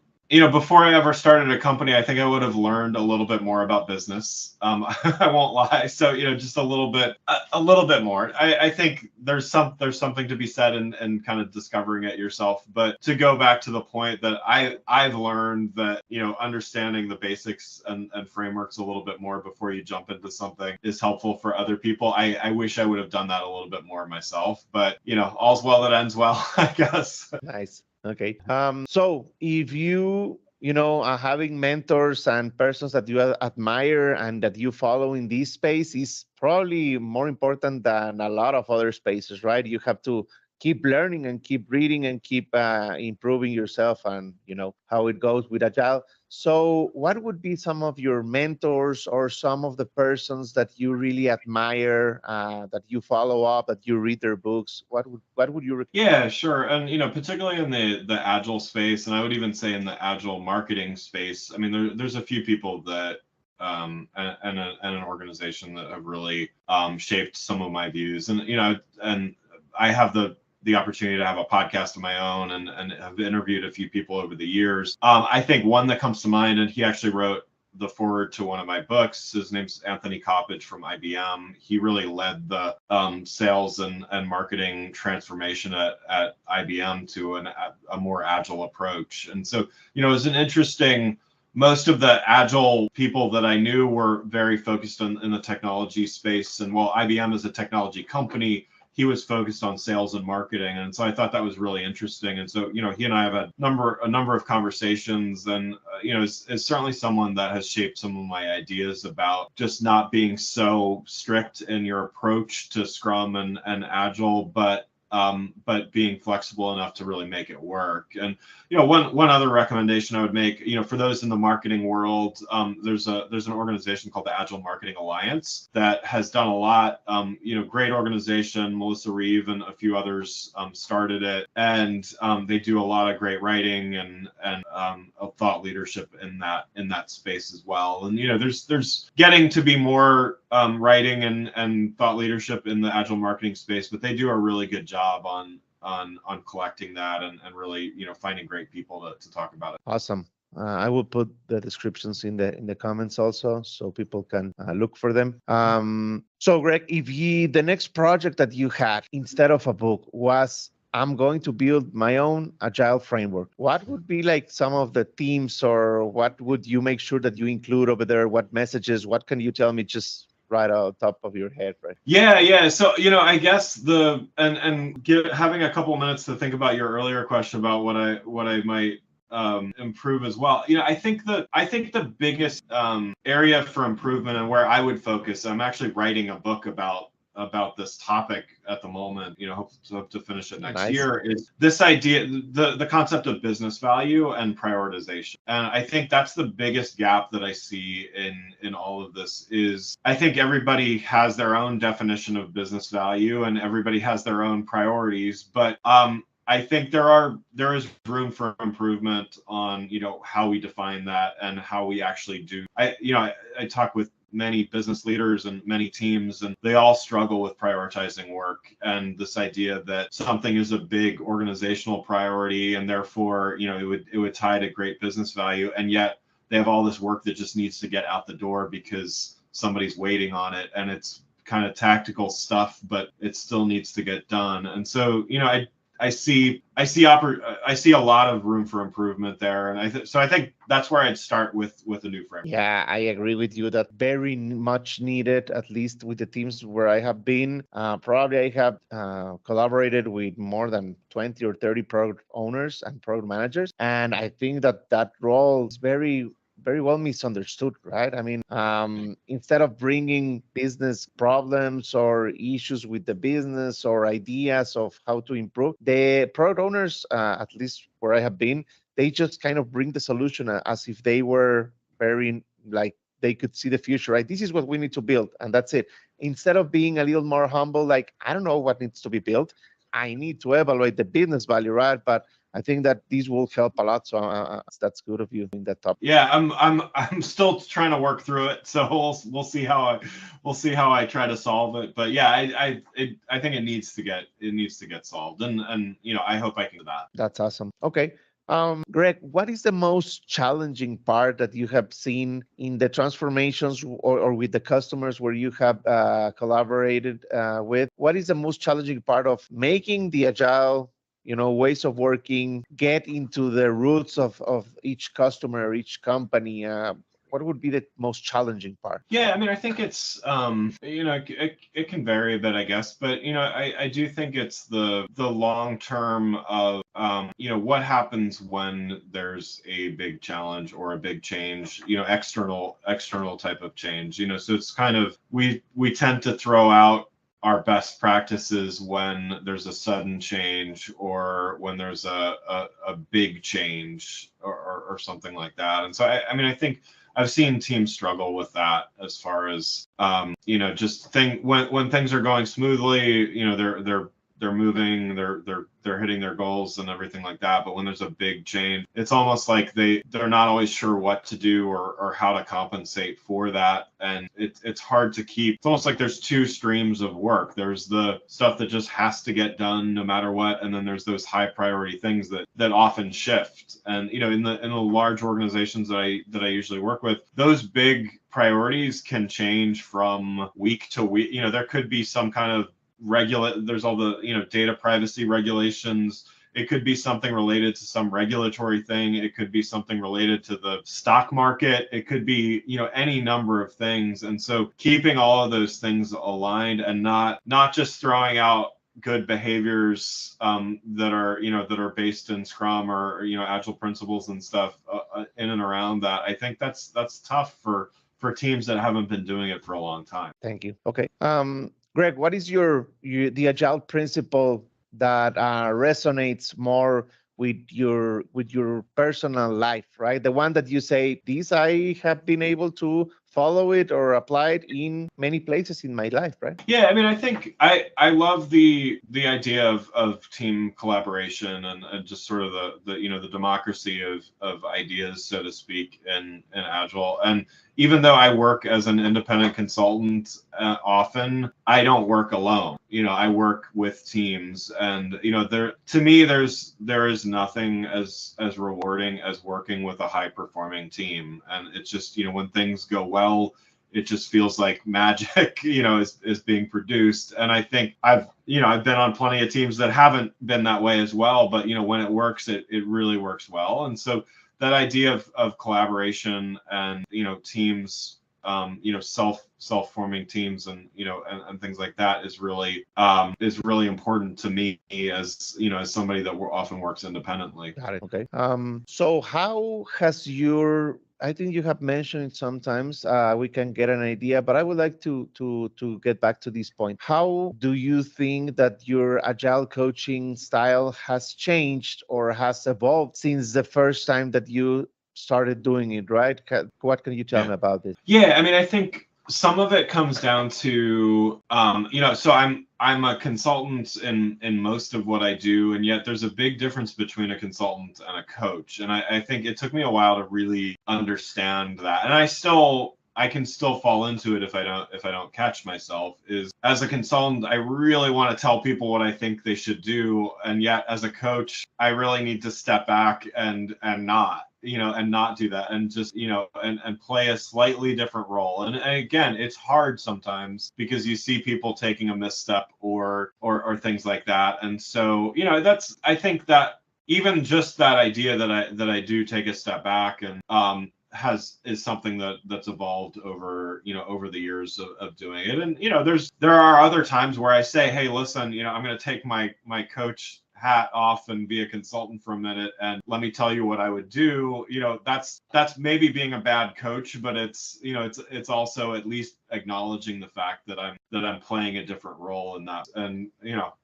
before I ever started a company, I think I would have learned a little bit more about business. I won't lie. So, just a little bit more. I think there's something to be said in kind of discovering it yourself. But to go back to the point that I've learned that, understanding the basics and frameworks a little bit more before you jump into something is helpful for other people. I wish I would have done that a little bit more myself, but all's well that ends well, I guess. Nice. Okay. So if you are having mentors and persons that you admire and that you follow in this space is probably more important than a lot of other spaces, right? You have to keep learning and keep reading and keep improving yourself and how it goes with Agile. So what would be some of your mentors or some of the persons that you really admire, that you follow up, that you read their books? What would you recommend? Yeah, sure. And particularly in the agile space, and I would even say in the agile marketing space, I mean, there's a few people that and an organization that have really shaped some of my views. And and I have the opportunity to have a podcast of my own and have interviewed a few people over the years. I think one that comes to mind, and he actually wrote the forward to one of my books. His name's Anthony Coppage from IBM. He really led the sales and marketing transformation at IBM to a more agile approach. And so, it was an interesting. Most of the agile people that I knew were very focused in the technology space. And while IBM is a technology company, he was focused on sales and marketing. And so I thought that was really interesting. And so, he and I have had a number of conversations, and, is certainly someone that has shaped some of my ideas about just not being so strict in your approach to Scrum and Agile, but being flexible enough to really make it work. And one other recommendation I would make, for those in the marketing world, there's an organization called the Agile Marketing Alliance that has done a lot. Great organization. Melissa Reeve and a few others started it, and they do a lot of great writing and thought leadership in that space as well. And there's getting to be more writing and thought leadership in the agile marketing space, but they do a really good job on collecting that and really finding great people to talk about it. Awesome. I will put the descriptions in the comments also, so people can look for them. So Greg, if the next project that you had instead of a book was I'm going to build my own agile framework, what would be like some of the themes, or what would you make sure that you include over there? What messages? What can you tell me just right on top of your head, right? Yeah. So, I guess having a couple of minutes to think about your earlier question about what I might improve as well. I think the biggest area for improvement and where I would focus, I'm actually writing a book about this topic at the moment, hope to finish it next year, is this idea, the concept of business value and prioritization. And I think that's the biggest gap that I see in all of this. Is I think everybody has their own definition of business value and everybody has their own priorities, but I think there is room for improvement on how we define that and how we actually do. I talk with many business leaders and many teams, and they all struggle with prioritizing work. And this idea that something is a big organizational priority, and therefore, it would tie to great business value, and yet they have all this work that just needs to get out the door because somebody's waiting on it, and it's kind of tactical stuff, but it still needs to get done. And so, I see a lot of room for improvement there, and I think that's where I'd start with a new framework. Yeah, I agree with you that very much needed, at least with the teams where I have been. Probably I have collaborated with more than 20 or 30 product owners and product managers, and I think that role is very well misunderstood, right? I mean, instead of bringing business problems or issues with the business or ideas of how to improve, the product owners, at least where I have been, they just kind of bring the solution as if they were very like they could see the future, right? This is what we need to build, and that's it. Instead of being a little more humble, like, I don't know what needs to be built. I need to evaluate the business value, right? But I think that this will help a lot. So that's good of you in that topic. Yeah, I'm still trying to work through it. So we'll see how I try to solve it. But yeah, I think it needs to get solved, and I hope I can do that. That's awesome. Okay. Greg, what is the most challenging part that you have seen in the transformations or with the customers where you have collaborated with? What is the most challenging part of making the agile ways of working, get into the roots of each customer, each company? What would be the most challenging part? Yeah, I mean, I think it's, it can vary a bit, I guess, but, I do think it's the long term of, what happens when there's a big challenge or a big change, external type of change, so it's kind of, we tend to throw out our best practices when there's a sudden change or when there's a big change or something like that. And so I think I've seen teams struggle with that as far as just when things are going smoothly, they're moving, they're hitting their goals and everything like that. But when there's a big change, it's almost like they're not always sure what to do or how to compensate for that. And it's hard to keep. It's almost like there's two streams of work. There's the stuff that just has to get done no matter what, and then there's those high priority things that often shift. And in the large organizations that I usually work with, those big priorities can change from week to week. There could be some kind of there's all the data privacy regulations. It could be something related to some regulatory thing. It could be something related to the stock market. It could be any number of things. And so keeping all of those things aligned and not just throwing out good behaviors that are based in Scrum or Agile principles and stuff in and around that. I think that's tough for teams that haven't been doing it for a long time. Thank you. Okay. Greg, what is the agile principle that resonates more with your personal life, right? The one that you say, this I have been able to follow it or apply it in many places in my life, right? Yeah, I mean, I think I love the idea of team collaboration and just sort of the democracy of ideas, so to speak, in Agile. And even though I work as an independent consultant, often I don't work alone. I work with teams, and to me there is nothing as rewarding as working with a high performing team. And it's just when things go well, it just feels like magic is being produced. And I think I've been on plenty of teams that haven't been that way as well, but when it works, it really works well. And so that idea of collaboration and teams, self-forming teams and and things like that is really important to me as as somebody that often works independently. Got it. Okay. So how has I think you have mentioned it sometimes. We can get an idea, but I would like to get back to this point. How do you think that your agile coaching style has changed or has evolved since the first time that you started doing it, right? What can you tell me about this? Yeah, I mean, I think some of it comes down to, so I'm a consultant in most of what I do, and yet there's a big difference between a consultant and a coach. And I think it took me a while to really understand that. And I still I can still fall into it if I don't catch myself, is as a consultant, I really want to tell people what I think they should do. And yet as a coach, I really need to step back and not, and not do that, and just, and play a slightly different role. And again, it's hard sometimes because you see people taking a misstep or things like that. And so, I think that even just that idea that I do take a step back and is something that's evolved over the years of doing it. And there are other times where I say, hey, listen, I'm going to take my coach hat off and be a consultant for a minute, and let me tell you what I would do. That's maybe being a bad coach, but it's also at least acknowledging the fact that I'm playing a different role in that. And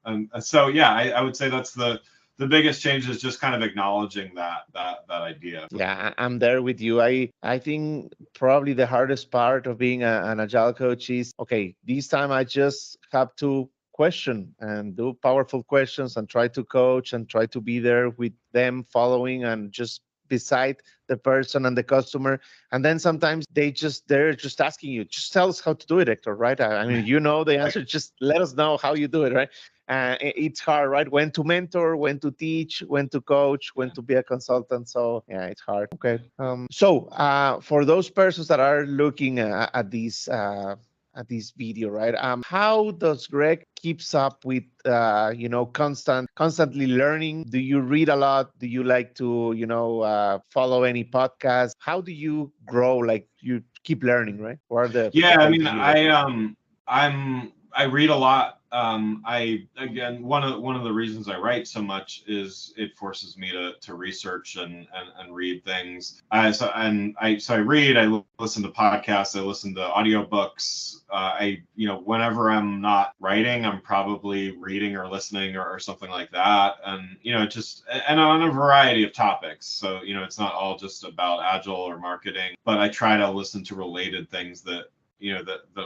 and so yeah, I would say that's the biggest change, is just kind of acknowledging that idea. Yeah, I'm there with you. I think probably the hardest part of being an agile coach is, okay, this time I just have to question and do powerful questions and try to coach and try to be there with them following and just beside the person and the customer. And then sometimes they're just asking you, just tell us how to do it, Hector, right? I mean, the answer, just let us know how you do it, right? It's hard, right? When to mentor, when to teach, when to coach, when to be a consultant. So yeah, it's hard. Okay. For those persons that are looking at this video, right? How does Greg keeps up with constantly learning? Do you read a lot? Do you like to follow any podcasts? How do you grow? Like, you keep learning, right? What are the I ways mean, do you like I read a lot. Again, one of the reasons I write so much is it forces me to research and read things. So I read, I listen to podcasts, I listen to audiobooks. Whenever I'm not writing, I'm probably reading or listening or something like that. And and on a variety of topics. So it's not all just about agile or marketing, but I try to listen to related things that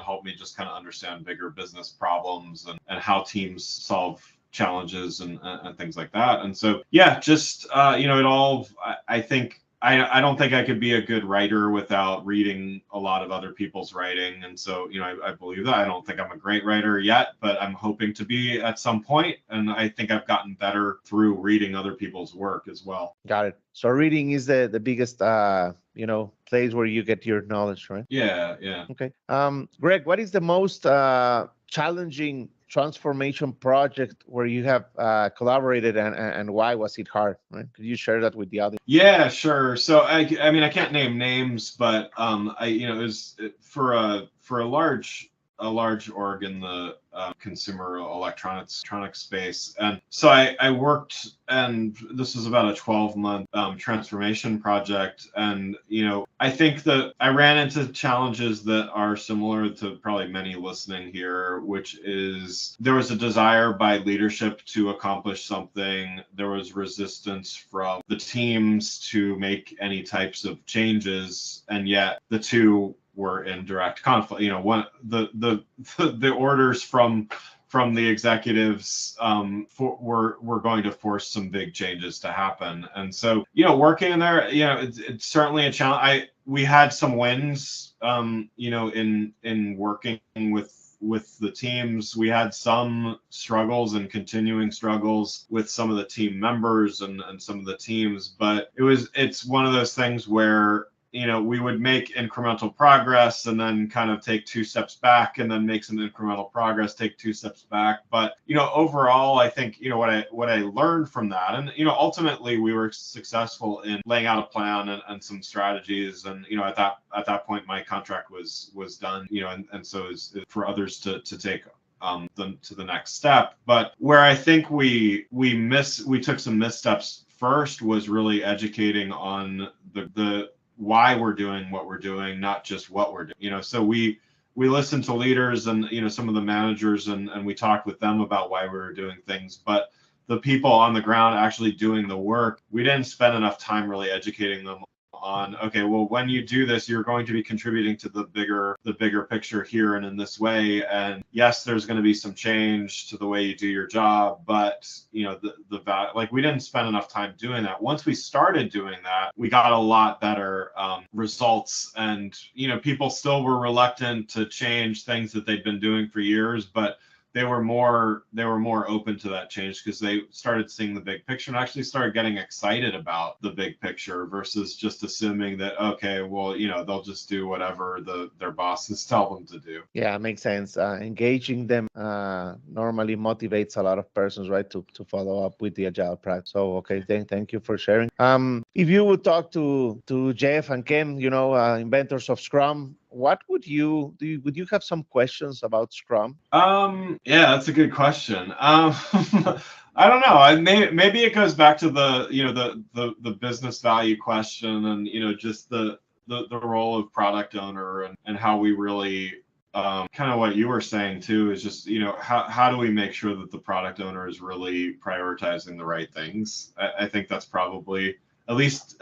help me just kind of understand bigger business problems and how teams solve challenges and things like that. And so, yeah, just, it all, I think, I don't think I could be a good writer without reading a lot of other people's writing. And so, I believe that. I don't think I'm a great writer yet, but I'm hoping to be at some point. And I think I've gotten better through reading other people's work as well. Got it. So reading is the biggest place where you get your knowledge, right? Yeah. Okay. Greg, what is the most challenging transformation project where you have collaborated, and why was it hard? Right? Could you share that with the audience? Yeah, sure. So I mean, I can't name names, but it was for a large org in the consumer electronics space. And so I worked, and this was about a 12-month transformation project. And, I think that I ran into challenges that are similar to probably many listening here, which is there was a desire by leadership to accomplish something. There was resistance from the teams to make any types of changes. And yet the two were in direct conflict. The orders from the executives were going to force some big changes to happen. And so, working in there, it's certainly a challenge. We had some wins, in working with the teams. We had some struggles and continuing struggles with some of the team members and some of the teams, but it's one of those things where we would make incremental progress and then kind of take 2 steps back and then make some incremental progress, take 2 steps back. But, overall, I think, what I learned from that, and, ultimately we were successful in laying out a plan and some strategies. And, at that point, my contract was done, and so is for others to take them to the next step. But where I think we took some missteps first was really educating on the why we're doing what we're doing, not just what we're doing. So we listened to leaders and some of the managers, and we talked with them about why we were doing things. But the people on the ground actually doing the work, we didn't spend enough time really educating them on, okay, well, when you do this, you're going to be contributing to the bigger picture here and in this way. And yes, there's going to be some change to the way you do your job, but like we didn't spend enough time doing that. Once we started doing that, we got a lot better results, and people still were reluctant to change things that they'd been doing for years, but they were more open to that change because they started seeing the big picture and actually started getting excited about the big picture versus just assuming that, okay, well, they'll just do whatever their bosses tell them to do. Yeah, makes sense. Engaging them normally motivates a lot of persons, right, to follow up with the agile practice. So, okay, thank you for sharing. If you would talk to Jeff and Ken, inventors of Scrum, what would you have some questions about Scrum? Yeah, that's a good question. I don't know. Maybe it goes back to the business value question, and just the role of product owner, and how we really kind of what you were saying too is just how do we make sure that the product owner is really prioritizing the right things. I think that's probably at least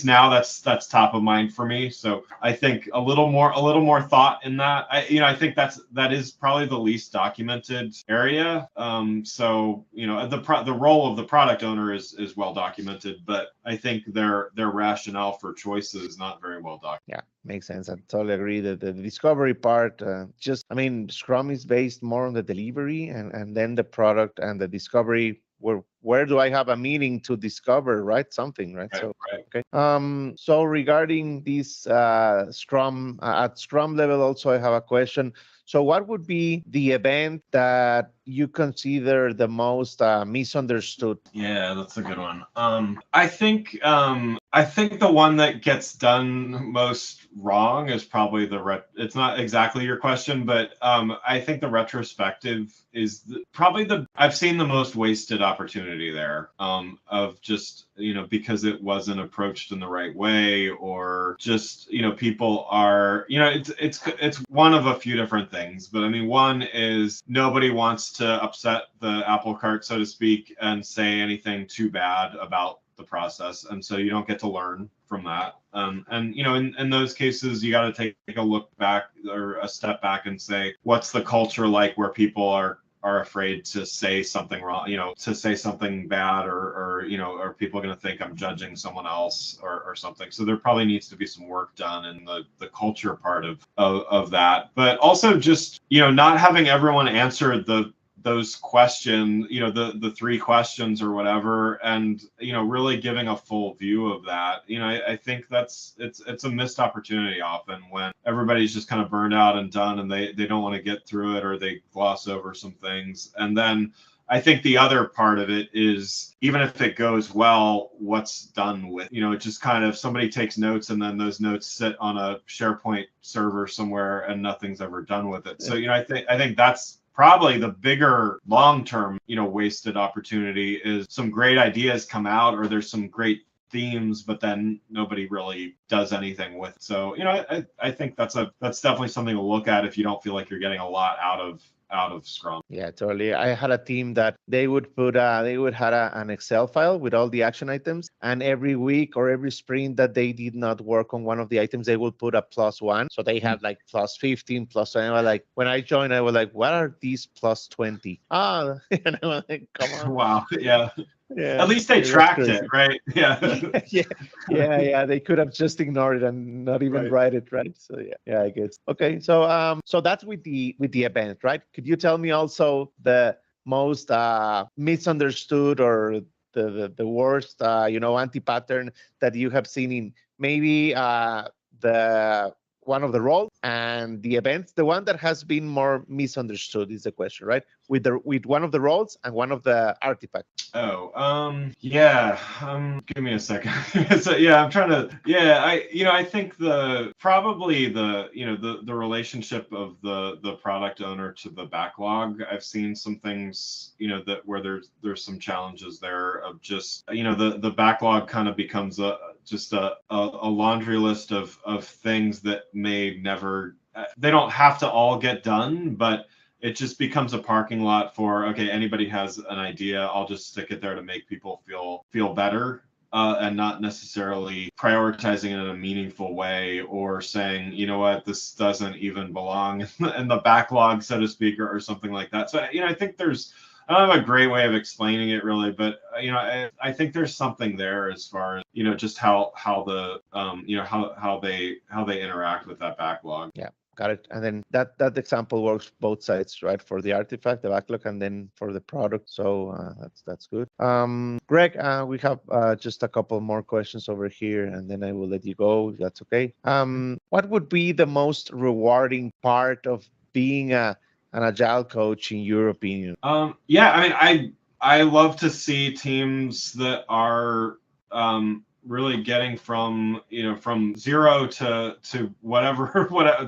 now that's top of mind for me. So I think a little more thought in that. I think that is probably the least documented area. So the role of the product owner is well documented, but I think their rationale for choice is not very well documented. Yeah, makes sense. I totally agree that the discovery part, Scrum is based more on the delivery, and then the product and the discovery. Where do I have a meaning to discover, right? Something, right? Right, So, right. okay. So regarding this Scrum, at Scrum level, also I have a question. So what would be the event that you consider the most misunderstood? Yeah, that's a good one. I think the one that gets done most wrong is probably it's not exactly your question, but I think the retrospective is I've seen the most wasted opportunity there, of just because it wasn't approached in the right way, or just people are it's one of a few different things. But I mean, one is nobody wants to upset the apple cart, so to speak, and say anything too bad about the process, and so you don't get to learn from that. And in those cases, you got to take a look back, or a step back, and say, what's the culture like where people are afraid to say something wrong, to say something bad, or are people going to think I'm judging someone else, or something. So there probably needs to be some work done in the culture part of that. But also just not having everyone answer those questions, the three questions or whatever, and really giving a full view of that. I think it's a missed opportunity often when everybody's just kind of burned out and done, and they don't want to get through it, or they gloss over some things. And then I think the other part of it is, even if it goes well, what's done with, it just kind of, somebody takes notes, and then those notes sit on a SharePoint server somewhere, and nothing's ever done with it. So I think that's probably the bigger long-term, wasted opportunity, is some great ideas come out, or there's some great themes, but then nobody really does anything with it. So, I think that's definitely something to look at if you don't feel like you're getting a lot out of Scrum. Yeah, totally. I had a team that they would had an Excel file with all the action items, and every week or every sprint that they did not work on one of the items, they would put a +1. So they had like +15, +20. I was like, when I joined, I was like, what are these +20? And I was like, come on. Wow. Yeah. Yeah, at least they tracked it, right? Yeah. yeah. They could have just ignored it and not even write it, right? So yeah, I guess. Okay, so that's with the event, right? Could you tell me also the most misunderstood, or the worst anti-pattern that you have seen in maybe the one of the roles and the events, the one that has been more misunderstood is the question, right? With one of the roles and one of the artifacts. Yeah. Give me a second. So yeah, I'm trying to. Yeah, I think probably the relationship of the product owner to the backlog. I've seen some things where there's some challenges there of just the backlog kind of becomes just a laundry list of things that may never. They don't have to all get done, but it just becomes a parking lot for, okay, anybody has an idea, I'll just stick it there to make people feel better. and not necessarily prioritizing it in a meaningful way, or saying, you know what, this doesn't even belong in the backlog, so to speak, or something like that. So, I think I don't have a great way of explaining it really, but I think there's something there as far as, just how the how they interact with that backlog. Yeah. Got it. And then that example works both sides, right? For the artifact, the backlog, and then for the product. So that's good. Greg, we have just a couple more questions over here, and then I will let you go. If that's okay. What would be the most rewarding part of being an agile coach, in your opinion? Yeah, I love to see teams that are really getting from zero to whatever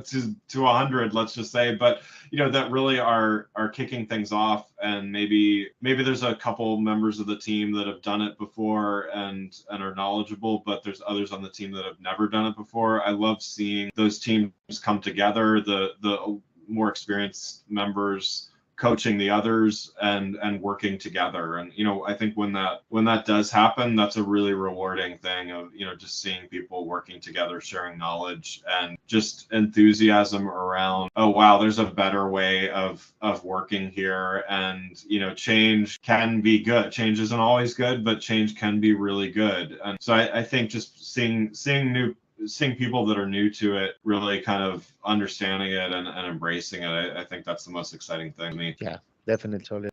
to 100, let's just say, but that really are kicking things off, and maybe there's a couple members of the team that have done it before and are knowledgeable, but there's others on the team that have never done it before. I love seeing those teams come together, the more experienced members coaching the others and working together. And I think when that does happen, that's a really rewarding thing of just seeing people working together, sharing knowledge, and just enthusiasm around, oh wow, there's a better way of working here. And change can be good. Change isn't always good, but change can be really good. And so I think just seeing people that are new to it really kind of understanding it and embracing it, I think that's the most exciting thing to me. Yeah, definitely.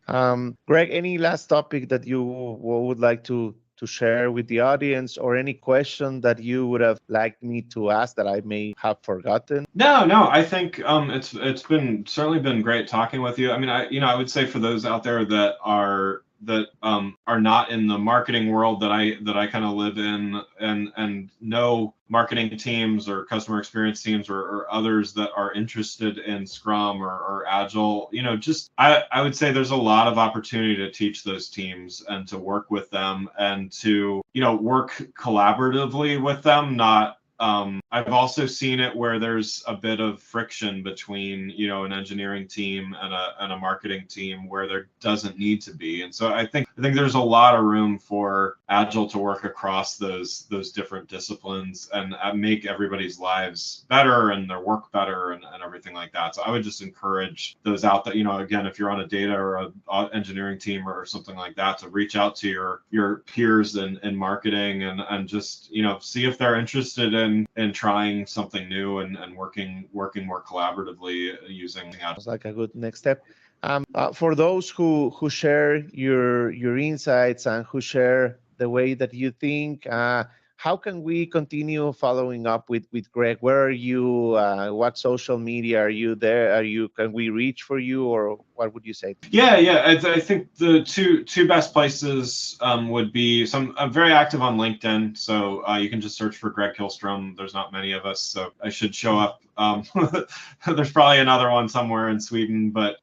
Greg, any last topic that you would like to share with the audience, or any question that you would have liked me to ask that I may have forgotten? No, I think it's certainly been great talking with you. I mean, I would say for those out there that are not in the marketing world that I kind of live in, and know marketing teams or customer experience teams or others that are interested in Scrum or Agile, I would say there's a lot of opportunity to teach those teams and to work with them and to work collaboratively with them. I've also seen it where there's a bit of friction between an engineering team and a marketing team where there doesn't need to be. And so I think there's a lot of room for Agile to work across those different disciplines and make everybody's lives better and their work better and everything like that. So I would just encourage those out that, again, if you're on a data or a engineering team or something like that, to reach out to your peers in marketing and just see if they're interested in trying something new and working more collaboratively using Agile. It's like a good next step. For those who share your insights and who share the way that you think, how can we continue following up with Greg? Where are you? What social media are you there? Can we reach for you, or what would you say? Yeah. I think the two best places would be I'm very active on LinkedIn, so you can just search for Greg Kihlström. There's not many of us, so I should show up. There's probably another one somewhere in Sweden, but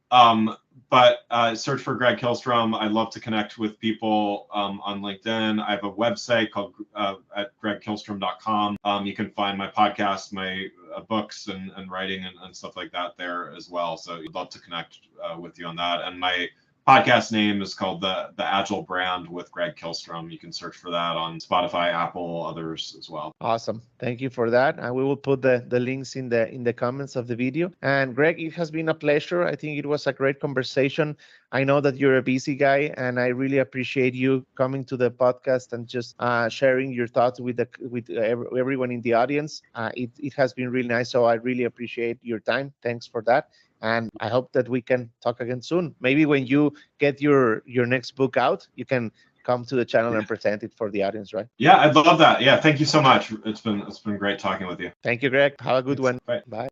search for Greg Kihlström. I'd love to connect with people on LinkedIn. I have a website called at gregkihlstrom.com. You can find my podcast, my books and writing and stuff like that there as well. So I'd love to connect with you on that. And my podcast name is called the Agile Brand with Greg Kihlström. You can search for that on Spotify, Apple, others as well. Awesome. Thank you for that. And we will put the links in the comments of the video. And Greg, it has been a pleasure. I think it was a great conversation. I know that you're a busy guy, and I really appreciate you coming to the podcast and just sharing your thoughts with everyone in the audience. It has been really nice. So I really appreciate your time. Thanks for that. And I hope that we can talk again soon. Maybe when you get your next book out, you can come to the channel and present it for the audience, right? Yeah, I'd love that. Yeah, thank you so much. It's been great talking with you. Thank you, Greg. Have a good one. Bye. Bye.